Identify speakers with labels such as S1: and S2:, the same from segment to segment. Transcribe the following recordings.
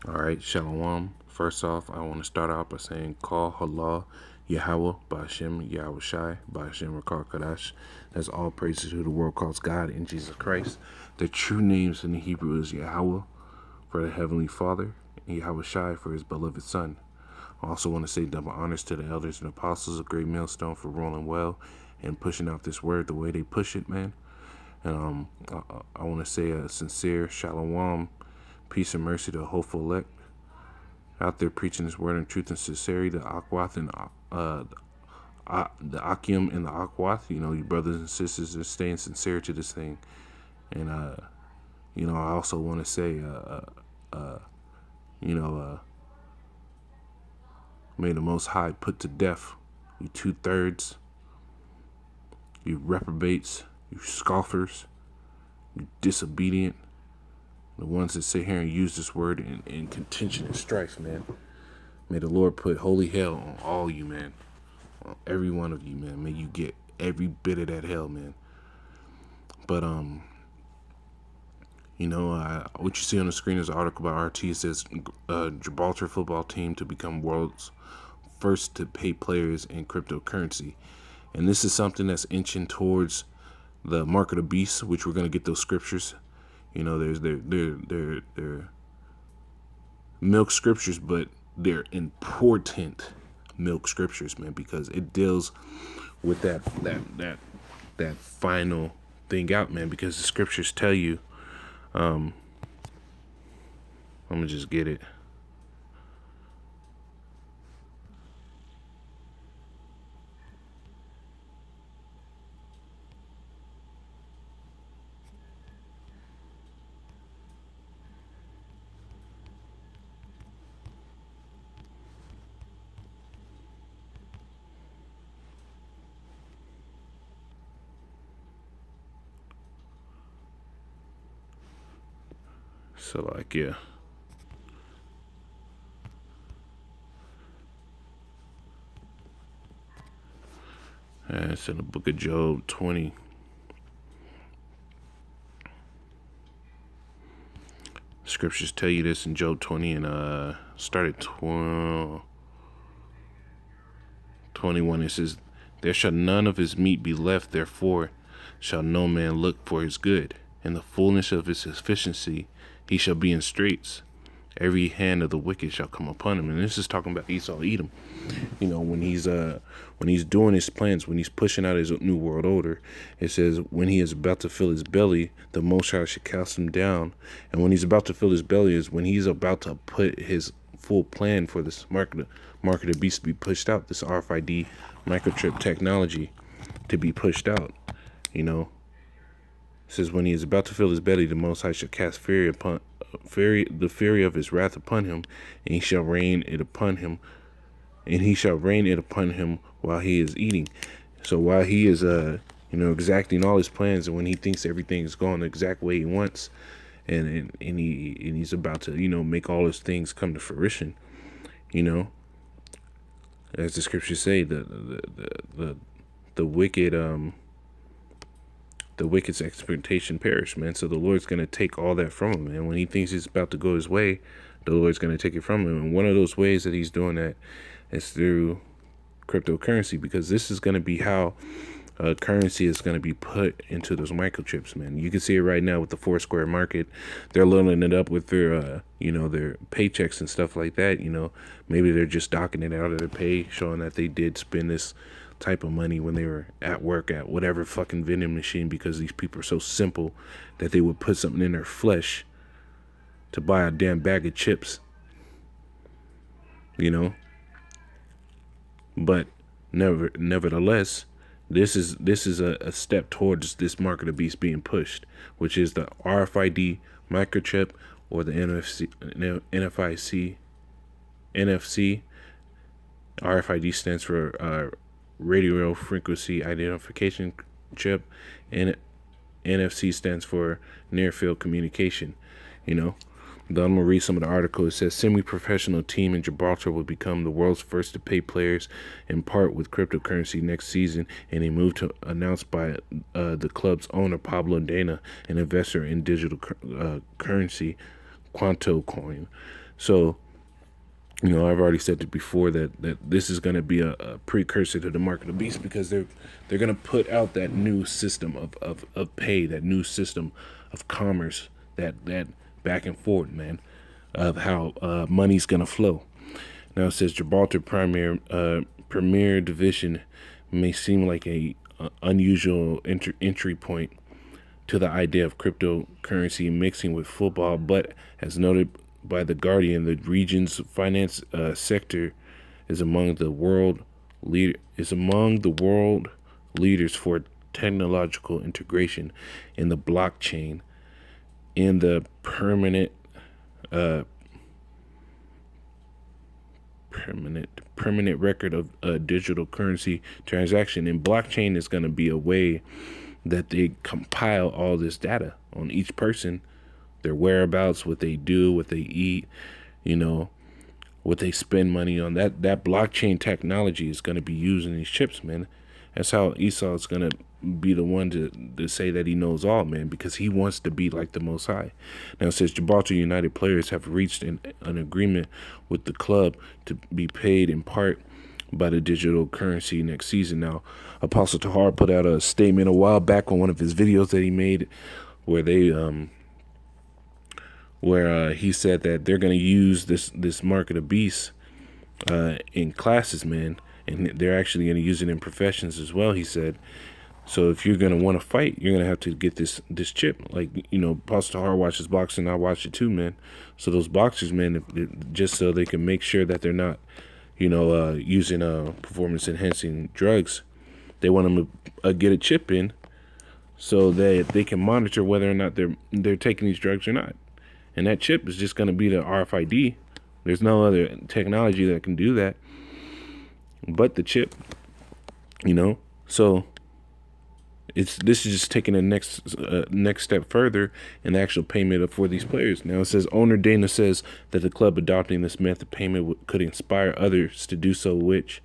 S1: All right, Shalom. First off, I want to start out by saying, Call Allah, Yahweh, Ba'ashem, Yahweh Shai, Ba'ashem, Rakar Kadash. That's all praises who the world calls God in Jesus Christ. The true names in the Hebrew is Yahweh for the Heavenly Father, and Yahweh Shai for his beloved Son. I also want to say double honors to the elders and apostles of Great Millstone for rolling well and pushing out this word the way they push it, man. And I want to say a sincere shalom, peace and mercy to the hopeful elect out there preaching this word in truth and sincerity, the Akwath and the Akim and the Akwath. You know, you brothers and sisters are staying sincere to this thing. And I also want to say, you know, may the Most High put to death you 2/3, you reprobates, you scoffers, you disobedient, the ones that sit here and use this word in contention and strife, man. May the Lord put holy hell on all you, man. On every one of you, man. May you get every bit of that hell, man. But, what you see on the screen is an article by RT. It says, Gibraltar football team to become world's first to pay players in cryptocurrency. And this is something that's inching towards the mark of the beast, which we're going to get those scriptures. You know, they're milk scriptures, but they're important milk scriptures, man, because it deals with that final thing out, man, because the scriptures tell you, I'm gonna just get it. So, like, yeah. And it's in the book of Job 20. Scriptures tell you this in Job 20 and started 21. It says, there shall none of his meat be left, therefore shall no man look for his good. In the fullness of his sufficiency he shall be in straits. Every hand of the wicked shall come upon him. And this is talking about Esau Edom. You know, when he's doing his plans, when he's pushing out his new world order, it says when he is about to fill his belly, the Most High should cast him down. And when he's about to fill his belly is when he's about to put his full plan for this mark of the beast to be pushed out, this RFID microchip technology to be pushed out. You know, it says when he is about to fill his belly, the Most High shall cast the fury of his wrath upon him, and he shall rain it upon him, while he is eating. So while he is exacting all his plans, and when he thinks everything is going the exact way he wants, and he's about to make all his things come to fruition, as the scriptures say, the wicked the wicked's expectation perish, man. So the Lord's going to take all that from him. And when he thinks he's about to go his way, the Lord's going to take it from him. And one of those ways that he's doing that is through cryptocurrency, because this is going to be how currency is going to be put into those microchips, man. You can see it right now with the Foursquare market. They're loading it up with their, their paychecks and stuff like that. Maybe they're just docking it out of their pay, showing that they did spend this type of money when they were at work at whatever fucking vending machine, because these people are so simple that they would put something in their flesh to buy a damn bag of chips, but nevertheless, this is a step towards this mark of the beast being pushed, which is the RFID microchip, or the NFC. RFID stands for radio frequency identification chip, and NFC stands for near field communication. But I'm going to read some of the article. It says, semi-professional team in Gibraltar will become the world's first to pay players in part with cryptocurrency next season, and a move to announced by the club's owner, Pablo Dana, an investor in digital currency, Quanto Coin. So, you know, I've already said it before that this is going to be a precursor to the mark of the beast, because they're going to put out that new system of pay, that new system of commerce, that back and forth, man, of how money's going to flow. Now it says Gibraltar Premier Division may seem like a unusual entry point to the idea of cryptocurrency mixing with football, but as noted by The Guardian, the region's finance sector is among the world leaders for technological integration in the blockchain, in the permanent record of a digital currency transaction. And blockchain is going to be a way that they compile all this data on each person, their whereabouts, what they do, what they eat, you know, what they spend money on. That blockchain technology is going to be used in these chips, man. That's how Esau is going to be the one to say that he knows all, man, because he wants to be like the Most High. Now it says Gibraltar United players have reached an agreement with the club to be paid in part by the digital currency next season. Now, Apostle Tahar put out a statement a while back on one of his videos that he made, where he said that they're going to use this mark of the beast in classes, man, and they're actually going to use it in professions as well, he said. So if you're going to want to fight, you're going to have to get this chip. Like, you know, Apostle Tahar watches boxing, I watch it too, man. So those boxers, man, just so they can make sure that they're not, you know, using performance enhancing drugs, they want them to get a chip in so that they can monitor whether or not they're taking these drugs or not. And that chip is just going to be the RFID. There's no other technology that can do that but the chip, you know. So this is just taking the next step further in the actual payment for these players. Now it says owner Dana says that the club adopting this method of payment could inspire others to do so, which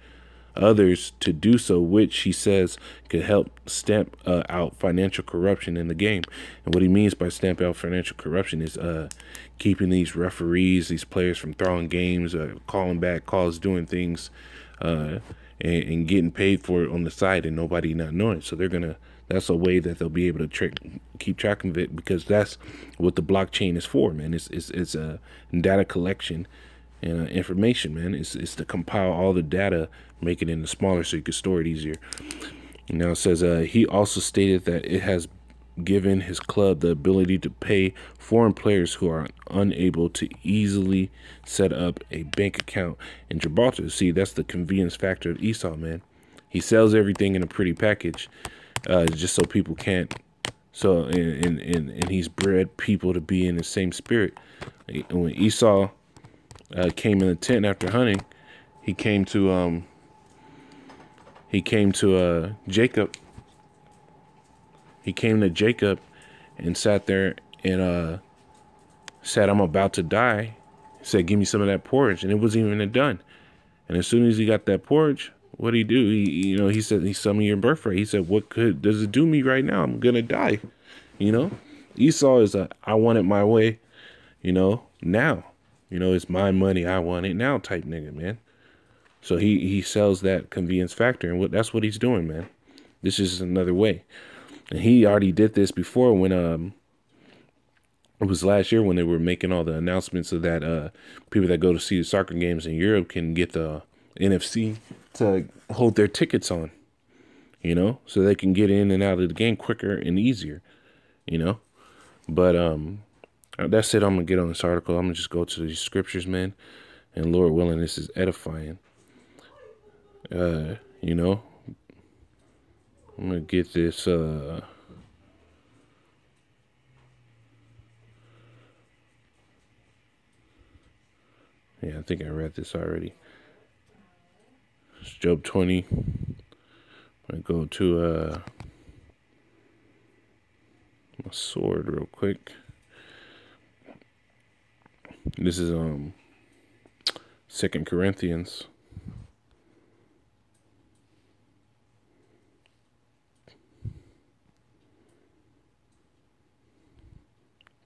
S1: he says could help stamp out financial corruption in the game. And what he means by stamp out financial corruption is keeping these referees, these players from throwing games, calling back calls, doing things, and getting paid for it on the side and nobody not knowing. So that's a way that they'll be able to keep track of it, because that's what the blockchain is for, man. It's a data collection and information, man. It's to compile all the data, make it into smaller so you can store it easier. And now it says he also stated that it has given his club the ability to pay foreign players who are unable to easily set up a bank account in Gibraltar. See, that's the convenience factor of Esau, man. He sells everything in a pretty package, just so people can't. So and he's bred people to be in the same spirit. When Esau came in the tent after hunting, he came to Jacob. He came to Jacob and sat there and said, "I'm about to die." He said, "Give me some of that porridge," and it wasn't even done. And as soon as he got that porridge, what did he do? He said, "He's some of your birthright." He said, "What good does it do me right now? I'm gonna die." You know, Esau is I want it my way. You know, now. You know, it's my money. I want it now type nigga, man. So he sells that convenience factor, and that's what he's doing, man. This is another way. And he already did this before when it was last year when they were making all the announcements of that people that go to see the soccer games in Europe can get the NFC to hold their tickets on, you know, so they can get in and out of the game quicker and easier, you know. But that's it. I'm gonna get on this article. I'm gonna just go to these scriptures, man, and Lord willing, this is edifying. You know, I'm gonna get this yeah, I think I read this already. It's Job 20. I go to my sword real quick. This is 2 Corinthians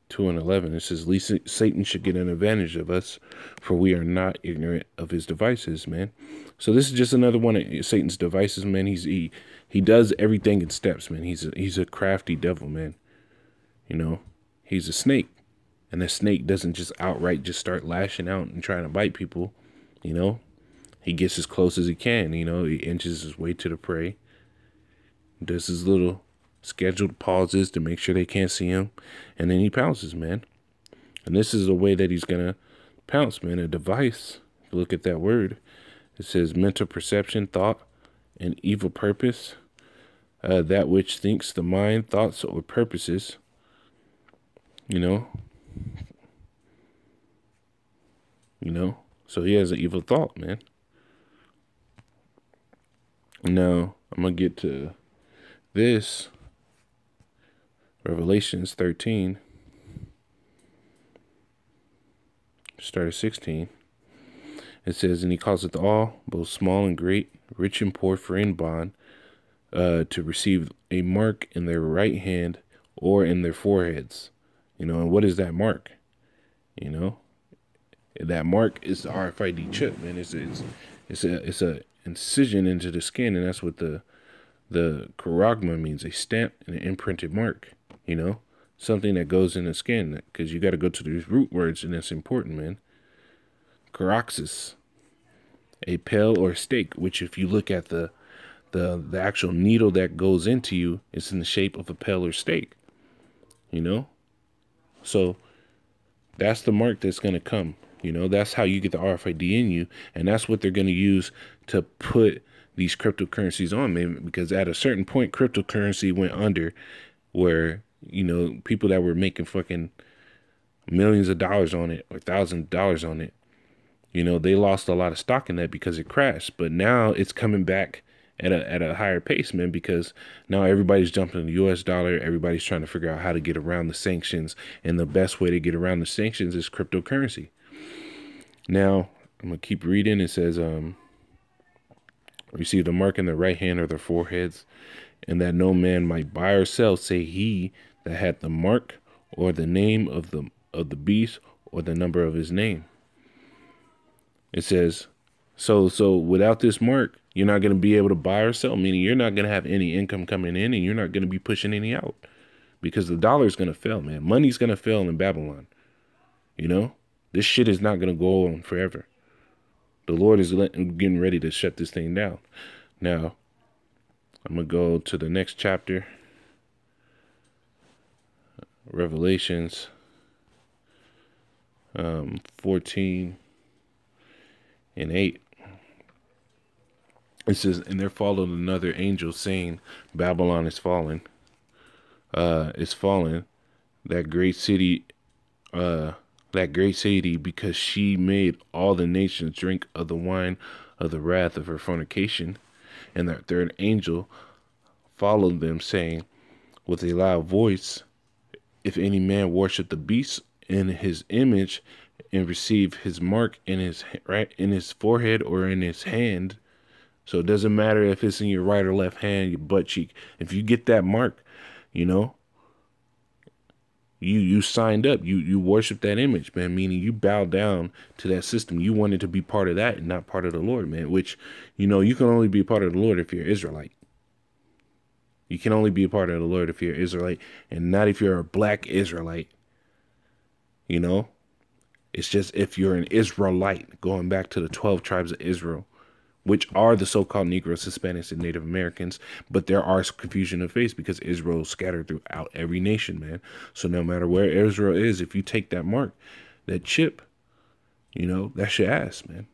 S1: 12. 2:11. It says, "Least Satan should get an advantage of us, for we are not ignorant of his devices," man. So this is just another one of Satan's devices, man. He does everything in steps, man. He's a crafty devil, man. You know, he's a snake, and the snake doesn't just outright just start lashing out and trying to bite people. You know, he gets as close as he can. You know, he inches his way to the prey, does his little scheduled pauses to make sure they can't see him, and then he pounces, man. And this is the way that he's gonna pounce, man. A device. Look at that word. It says mental perception, thought, and evil purpose. That which thinks the mind, thoughts, or purposes. You know. So he has an evil thought, man. Now I'm gonna get to this. Revelations 13, start at 16. It says, "And he causeth all, both small and great, rich and poor, free and bond, to receive a mark in their right hand or in their foreheads." You know, and what is that mark? You know, that mark is the RFID chip, man. It's a incision into the skin, and that's what the charagma means, a stamp and an imprinted mark. You know, something that goes in the skin, because you got to go to these root words, and it's important, man. Charaxis, a pale or stake, which if you look at the actual needle that goes into you, it's in the shape of a pale or stake. You know, so that's the mark that's going to come. You know, that's how you get the RFID in you, and that's what they're going to use to put these cryptocurrencies on, man. Because at a certain point, cryptocurrency went under, where, you know, people that were making fucking millions of dollars on it or $1,000 on it, you know, they lost a lot of stock in that because it crashed. But now it's coming back at a higher pace, man, because now everybody's jumping the US dollar. Everybody's trying to figure out how to get around the sanctions, and the best way to get around the sanctions is cryptocurrency. Now I'm gonna keep reading. It says, "Receive the mark in their right hand or their foreheads, and that no man might buy or sell, say he that had the mark or the name of the beast or the number of his name." It says, so without this mark, you're not going to be able to buy or sell, meaning you're not going to have any income coming in, and you're not going to be pushing any out, because the dollar is going to fail, man. Money's going to fail in Babylon. You know, this shit is not going to go on forever. The Lord is getting ready to shut this thing down. Now, I'm going to go to the next chapter. Revelations 14 and 8. It says, "And there followed another angel, saying, Babylon is fallen. Is fallen, that great city, because she made all the nations drink of the wine of the wrath of her fornication. And the third angel followed them, saying with a loud voice, If any man worship the beast in his image, and receive his mark in his forehead or in his hand." So it doesn't matter if it's in your right or left hand, your butt cheek. If you get that mark, you know, you signed up. You worship that image, man. Meaning you bow down to that system. You wanted to be part of that and not part of the Lord, man. Which, you know, you can only be part of the Lord if you're Israelite. You can only be a part of the Lord if you're Israelite, and not if you're a black Israelite. You know, it's just if you're an Israelite, going back to the 12 tribes of Israel, which are the so-called Negroes, Hispanics, and Native Americans. But there are confusion of faith because Israel is scattered throughout every nation, man. So no matter where Israel is, if you take that mark, that chip, you know, that's your ass, man.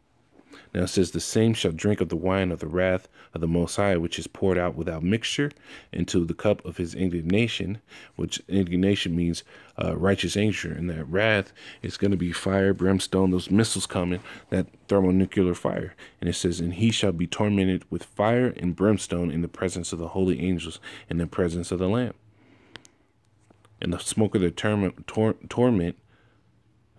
S1: Now it says, "The same shall drink of the wine of the wrath of the Most High, which is poured out without mixture into the cup of his indignation," which indignation means righteous anger. And that wrath is going to be fire, brimstone, those missiles coming, that thermonuclear fire. And it says, "And he shall be tormented with fire and brimstone in the presence of the holy angels, in the presence of the Lamb. And the smoke of their torment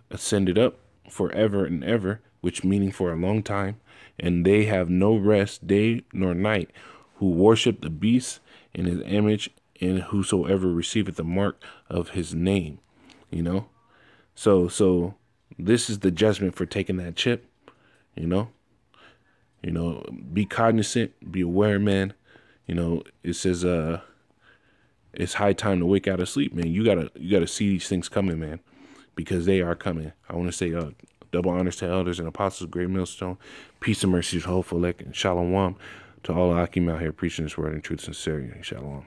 S1: ascended up forever and ever," which meaning for a long time, "and they have no rest day nor night, who worship the beast in his image, and whosoever receiveth the mark of his name." you know. So this is the judgment for taking that chip, you know. Be cognizant, be aware, man. It says it's high time to wake out of sleep, man. You gotta see these things coming, man, because they are coming. I want to say double honors to elders and apostles, great millstone, peace and mercy to hopeful elect, and shalom to all Akim out here preaching this word in truth and sincerity. Shalom.